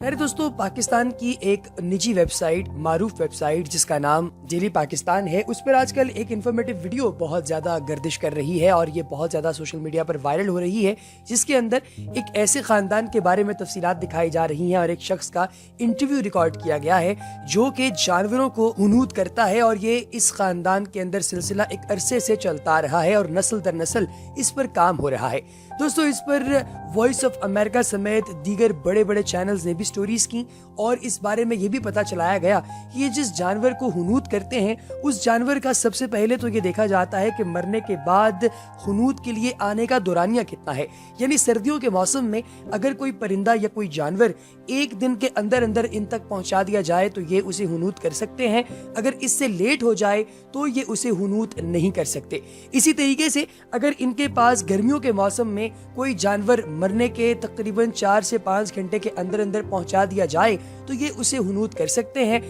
प्यारे दोस्तों, पाकिस्तान की एक निजी वेबसाइट, मारूफ वेबसाइट जिसका नाम डेली पाकिस्तान है, उस पर आजकल एक इन्फॉर्मेटिव वीडियो बहुत ज़्यादा गर्दिश कर रही है और ये बहुत ज़्यादा सोशल मीडिया पर वायरल हो रही है, जिसके अंदर एक ऐसे ख़ानदान के बारे में तफसीलात दिखाई जा रही हैं और एक शख्स का इंटरव्यू रिकॉर्ड किया गया है जो कि जानवरों को हुनूद करता है। और ये इस ख़ानदान के अंदर सिलसिला एक अरसे से चलता रहा है और नस्ल दर नस्ल इस पर काम हो रहा है। दोस्तों, इस पर वॉइस ऑफ अमेरिका समेत दीगर बड़े बड़े चैनल्स ने भी स्टोरीज की और इस बारे में ये भी पता चलाया गया कि ये जिस जानवर को हुनूद करते हैं उस जानवर का सबसे पहले तो ये देखा जाता है कि मरने के बाद हुनूद के लिए आने का दौरानिया कितना है। यानी सर्दियों के मौसम में अगर कोई परिंदा या कोई जानवर एक दिन के अंदर अंदर इन तक पहुंचा दिया जाए तो ये उसे हुनूद कर सकते हैं, अगर इससे लेट हो जाए तो ये उसे हुनूद नहीं कर सकते। इसी तरीके से अगर इनके पास गर्मियों के मौसम में कोई जानवर मरने के तकरीबन 4 से 5 घंटे के अंदर अंदर पहुंचा दिया जाए तो ये उसे हुनूद कर सकते हैं,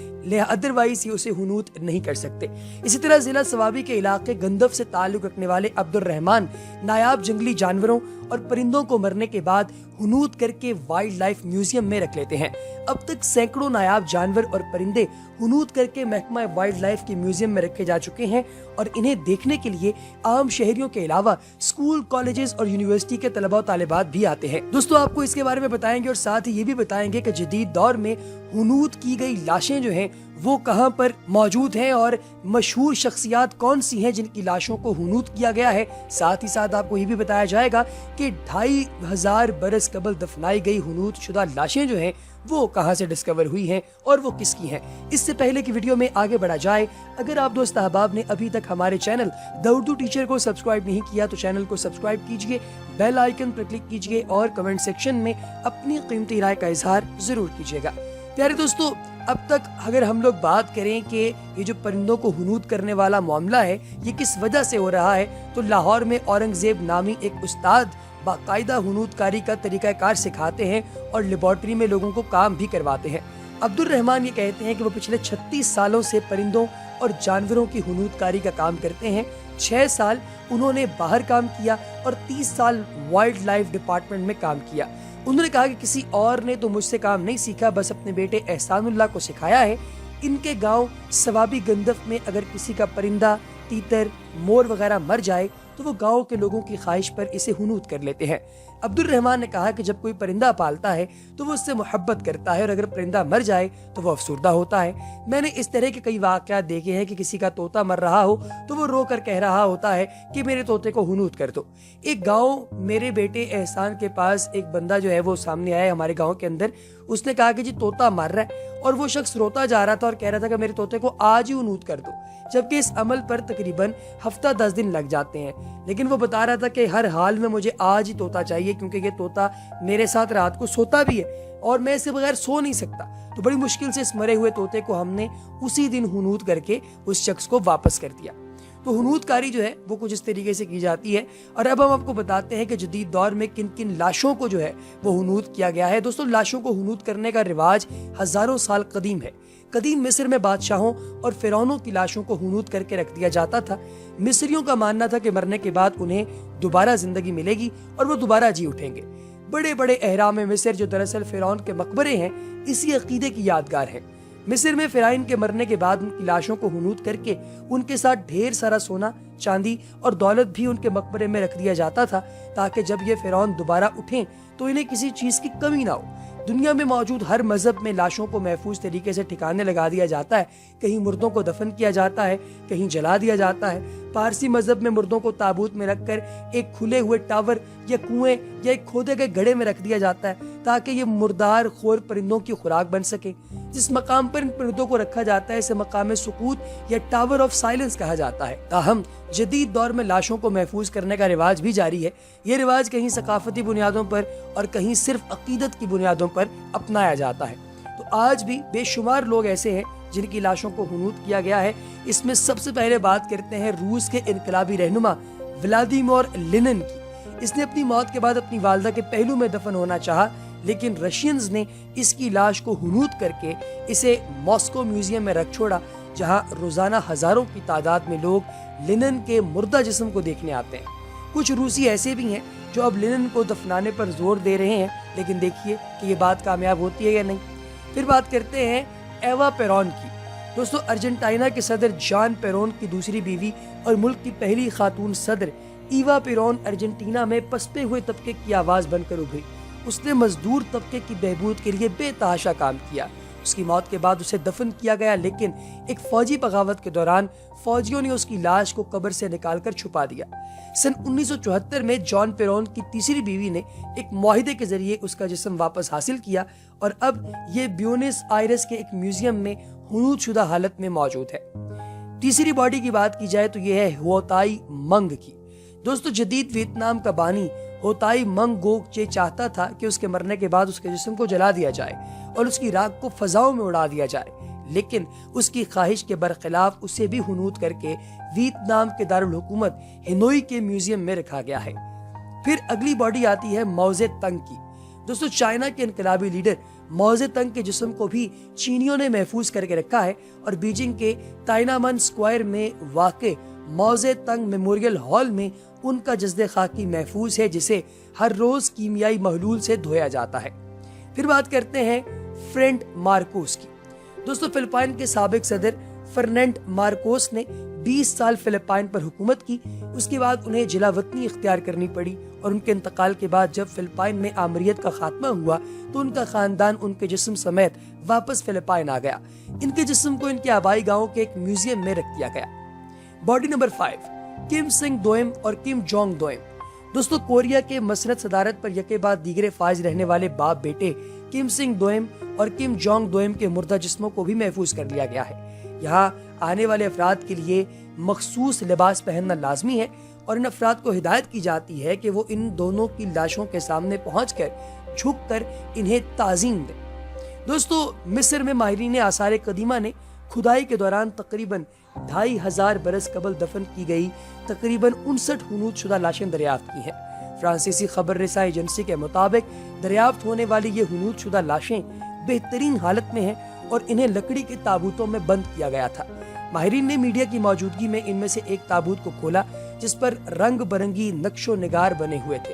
अदरवाइज ये उसे हुनूद नहीं कर सकते। इसी तरह जिला सवाबी के इलाके गंदफ से ताल्लुक रखने वाले अब्दुल रहमान नायाब जंगली जानवरों और परिंदों को मरने के बाद हुनूद करके वाइल्ड लाइफ म्यूजियम में रख लेते हैं। अब तक सैकड़ों नायाब जानवर और परिंदे हुनूद करके महकमा वाइल्ड लाइफ के म्यूजियम में रखे जा चुके हैं और इन्हें देखने के लिए आम शहरियों के अलावा स्कूल, कॉलेजेस और यूनिवर्सिटी के तलबा और तालिबात भी आते हैं। दोस्तों, आपको इसके बारे में बताएंगे और साथ ही ये भी बताएंगे कि जदीद दौर में हुनूद की गई लाशें जो हैं वो कहां पर मौजूद हैं और मशहूर शख्सियात कौन सी हैं जिनकी लाशों को हुनूद किया गया है। साथ ही साथ आपको ये भी बताया जाएगा कि 2500 बरस कबल दफनाई गई हुनूद शुदा लाशें जो हैं वो कहां से डिस्कवर हुई हैं और वो किसकी हैं। इससे पहले की वीडियो में आगे बढ़ा जाए, अगर आप दोस्त अहबाब ने अभी तक हमारे चैनल द उर्दू टीचर को सब्सक्राइब नहीं किया तो चैनल को सब्सक्राइब कीजिए, बेल आइकन पर क्लिक कीजिए और कमेंट सेक्शन में अपनी कीमती राय का इजहार जरूर कीजिएगा। प्यारे दोस्तों, अब तक अगर हम लोग बात करें कि ये जो परिंदों को हुनूद करने वाला मामला है ये किस वजह से हो रहा है, तो लाहौर में औरंगजेब नामी एक उस्ताद बाकायदा हुनूदकारी का तरीकाकार सिखाते हैं और लेबॉर्ट्री में लोगों को काम भी करवाते हैं। अब्दुल रहमान ये कहते हैं कि वो पिछले 36 सालों से परिंदों और जानवरों की हुनूदकारी का काम करते हैं। 6 साल उन्होंने बाहर काम किया और 30 साल वाइल्ड लाइफ डिपार्टमेंट में काम किया। उन्होंने कहा कि किसी और ने तो मुझसे काम नहीं सीखा, बस अपने बेटे एहसानुल्लाह को सिखाया है। इनके गांव सवाबी गंदफ में अगर किसी का परिंदा, तीतर, मोर वगैरह मर जाए तो वो गांव के लोगों की ख्वाहिश पर इसे हुनूद कर लेते हैं। अब्दुल रहमान ने कहा कि जब कोई परिंदा पालता है तो वो उससे मोहब्बत करता है और अगर परिंदा मर जाए तो वो अफसुर्दा होता है। मैंने इस तरह के कई वाक़यात देखे हैं कि किसी का तोता मर रहा हो तो वो रो कर कह रहा होता है कि मेरे तोते को हुनूद कर दो। एक गाँव मेरे बेटे एहसान के पास एक बंदा जो है वो सामने आया हमारे गाँव के अंदर, उसने कहा कि जी तोता मर रहा है और वो शख्स रोता जा रहा था और कह रहा था कि मेरे तोते को आज ही हुनूद कर दो, जबकि इस अमल पर तकरीबन हफ्ता 10 दिन लग जाते हैं। लेकिन वो बता रहा था कि हर हाल में मुझे आज ही तोता चाहिए क्योंकि ये तोता मेरे साथ रात को सोता भी है और मैं इसके बगैर सो नहीं सकता। तो बड़ी मुश्किल से इस मरे हुए तोते को हमने उसी दिन हुनूद करके उस शख्स को वापस कर दिया। तो हुनूदकारी जो है वो कुछ इस तरीके से की जाती है। और अब हम आपको बताते हैं कि जदीद दौर में किन किन लाशों को जो है वो हुनूद किया गया है। दोस्तों, लाशों को हुनूद करने का रिवाज हजारों साल कदीम है। कदीम मिस्र में बादशाहों और फिरौनों की लाशों को हुनूद करके रख दिया जाता था। मिस्रियों का मानना था कि मरने के बाद उन्हें दोबारा जिंदगी मिलेगी और वो दोबारा जी उठेंगे। बड़े बड़े अहराम मिस्र जो दरअसल फिरौन के मकबरे हैं इसी अकीदे की यादगार है। मिस्र में फिराइन के मरने के बाद उनकी लाशों को हुनूद करके उनके साथ ढेर सारा सोना, चांदी और दौलत भी उनके मकबरे में रख दिया जाता था ताकि जब ये फिरौन दोबारा उठें तो इन्हें किसी चीज की कमी ना हो। दुनिया में मौजूद हर मजहब में लाशों को महफूज तरीके से ठिकाने लगा दिया जाता है। कहीं मुर्दों को दफन किया जाता है, कहीं जला दिया जाता है। पारसी मजहब में मुर्दों को ताबूत में रखकर एक खुले हुए टावर या कुएं या एक खोदे गए गड्ढे में रख दिया जाता है ताकि ये मुर्दार खोर परिंदों की खुराक बन सके। जिस मकाम पर इन परिंदों को रखा जाता है इसे मकाम सुकूत या टावर ऑफ साइलेंस कहा जाता है। ताहम जदीद दौर में लाशों को महफूज करने का रिवाज भी जारी है। ये रिवाज कहीं सकाफती बुनियादों पर और कहीं सिर्फ अकीदत की बुनियादों पर अपनाया जाता है। तो आज भी बेशुमार लोग ऐसे हैं जिनकी लाशों को हुनूद किया गया है। इसमें सबसे पहले बात करते हैं रूस के इनकलाबी रहनुमा व्लादिमीर लेनिन की। इसने अपनी मौत के बाद अपनी वालदा के पहलू में दफन होना चाहा, लेकिन रशियंस ने इसकी लाश को हुनूद करके इसे मॉस्को म्यूजियम में रख छोड़ा, जहां रोजाना हजारों की तादाद में लोग लेनिन के मुर्दा जिस्म को देखने आते हैं। کچھ روسی ایسے بھی ہیں جو اب لینن کو دفنانے پر زور دے رہے ہیں، لیکن دیکھیے کہ یہ بات کامیاب ہوتی ہے یا نہیں۔ پھر بات کرتے ہیں ایوا پیرون کی۔ دوستو ارجنٹائنا کے صدر جان پیرون کی دوسری بیوی اور ملک کی پہلی خاتون صدر ایوا پیرون ارجنٹینا میں پسپے ہوئے طبقے کی آواز بن کر ابھری۔ اس نے مزدور طبقے کی بہبود کے لیے بے تحاشا کام کیا۔ اس کی موت کے بعد اسے دفن کیا گیا، لیکن ایک فوجی بغاوت کے دوران فوجیوں نے اس کی لاش کو قبر سے نکال کر چھپا دیا۔ سن 1974 میں جان پیرون کی تیسری بیوی نے ایک معاہدے کے ذریعے اس کا جسم واپس حاصل کیا اور اب یہ بیونس آئرس کے ایک میوزیم میں ہنود شدہ حالت میں موجود ہے۔ تیسری باڈی کی بات کی جائے تو یہ ہے ہوتائی منگ کی۔ دوستو جدید ویتنام کا بانی ہوتائی منگ گوک چے چاہتا تھا کہ اس کے مرنے کے بعد اس کے جسم کو جلا دیا جائے اور اس کی راکھ کو فضاؤں میں اڑا دیا جائے، لیکن اس کی خواہش کے برخلاف اسے بھی ہنود کر کے ویتنام کے دارالحکومت ہنوئی کے میوزیم میں رکھا گیا ہے۔ پھر اگلی باڈی آتی ہے ماؤ زے تنگ کی۔ دوستو چائنا کے انقلابی لیڈر ماؤ زے تنگ کے جسم کو بھی چینیوں نے محفوظ کر کے رکھا ہے اور بیجنگ کے تائنامن اسکوائر میں واقع ماؤ زے تنگ میموریل ہال میں ان کا جسد خاکی محفوظ ہے، جسے ہر روز کیمیائی محلول سے دھویا جاتا ہے۔ پھر بات کرتے ہیں فرینڈ مارکوس کی۔ دوستو فلپائن کے سابق صدر فرنینڈ مارکوس نے 20 سال فلپائن پر حکومت کی۔ اس کے بعد انہیں جلا وطنی اختیار کرنی پڑی اور ان کے انتقال کے بعد جب فلپائن میں آمریت کا خاتمہ ہوا تو ان کا خاندان ان کے جسم سمیت واپس فلپائن آ گیا۔ ان کے جسم کو ان کے آبائی گاؤں کے ایک میوزیم میں رکھ دیا گیا۔ باڈی نمبر 5، کم سنگ دوئم اور کم جونگ دوئم۔ دوستو کوریا کے مسند صدارت پر یکے بعد دیگرے فائز رہنے والے باپ بیٹے کم سنگ دوئم اور کم جونگ دوئم کے مردہ جسموں کو بھی محفوظ کر لیا گیا ہے۔ یہاں آنے والے افراد کے لیے مخصوص لباس پہننا لازمی ہے اور ان افراد کو ہدایت کی جاتی ہے کہ وہ ان دونوں کی لاشوں کے سامنے پہنچ کر جھک کر انہیں تعظیم دیں۔ دوستو مصر میں ماہرین آثار قدیمہ نے کھدائی کے دوران تقریباً 2500 برس قبل دفن کی گئی تقریباً 59 ہنود شدہ لاشیں دریافت کی ہیں۔ فرانسیسی خبر رساں ایجنسی کے مطابق دریافت ہونے والی یہ ہنود شدہ لاشیں بہترین حالت میں ہیں اور انہیں لکڑی کے تابوتوں میں بند کیا گیا تھا۔ ماہرین نے میڈیا کی موجودگی میں ان میں سے ایک تابوت کو کھولا جس پر رنگ برنگی نقش و نگار بنے ہوئے تھے۔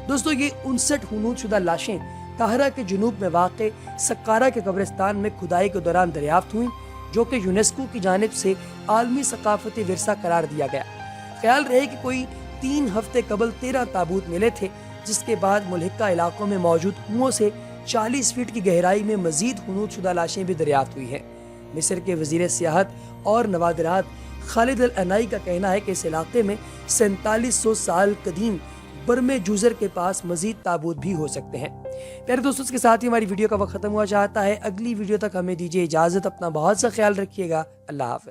دوستو یہ 59 ہنود شدہ لاشیں قاہرہ کے جنوب میں واقع سقارہ کے قبرستان میں کھدائی کے دوران دریافت ہوئیں، جو کہ یونیسکو کی جانب سے عالمی ثقافتی ورثہ قرار دیا گیا۔ خیال رہے کہ کوئی 3 ہفتے قبل 13 تابوت ملے تھے، جس کے بعد ملحقہ علاقوں میں موجود کنوؤں سے 40 فٹ کی گہرائی میں مزید ہنود شدہ لاشیں بھی دریافت ہوئی ہیں۔ مصر کے وزیر سیاحت اور نوادرات خالد العنائی کا کہنا ہے کہ اس علاقے میں 4700 سال قدیم برم جوزر کے پاس مزید تابوت بھی ہو سکتے ہیں۔ پیارے دوستوں، اس کے ساتھ ہی ہماری ویڈیو کا وقت ختم ہوا چاہتا ہے۔ اگلی ویڈیو تک ہمیں دیجیے اجازت، اپنا بہت سا خیال رکھیے گا۔ اللہ حافظ۔